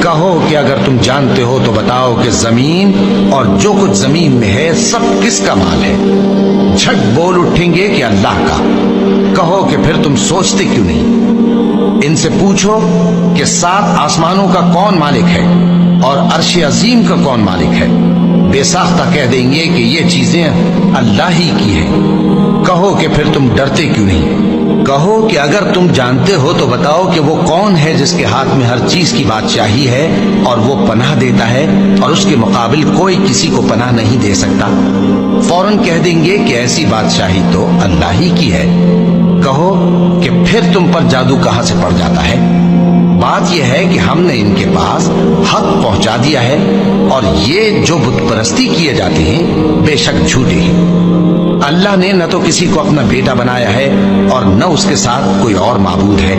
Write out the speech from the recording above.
کہو کہ اگر تم جانتے ہو تو بتاؤ کہ زمین اور جو کچھ زمین میں ہے سب کس کا مال ہے؟ جھٹ بول اٹھیں گے کہ اللہ کا۔ کہو کہ پھر تم سوچتے کیوں نہیں؟ ان سے پوچھو کہ 7 آسمانوں کا کون مالک ہے اور عرش عظیم کا کون مالک ہے؟ بے ساختہ کہہ دیں گے کہ یہ چیزیں اللہ ہی کی ہیں۔ کہو کہ پھر تم ڈرتے کیوں نہیں؟ کہو کہ اگر تم جانتے ہو تو بتاؤ کہ وہ کون ہے جس کے ہاتھ میں ہر چیز کی بادشاہی ہے اور وہ پناہ دیتا ہے اور اس کے مقابل کوئی کسی کو پناہ نہیں دے سکتا؟ فوراً کہہ دیں گے کہ ایسی بادشاہی تو اللہ ہی کی ہے۔ کہو کہ پھر تم پر جادو کہاں سے پڑ جاتا ہے؟ بات یہ ہے کہ ہم نے ان کے پاس حق پہنچا دیا ہے اور یہ جو بت پرستی کیے جاتے ہیں بے شک جھوٹے ہیں۔ اللہ نے نہ تو کسی کو اپنا بیٹا بنایا ہے اور نہ اس کے ساتھ کوئی اور معبود ہے۔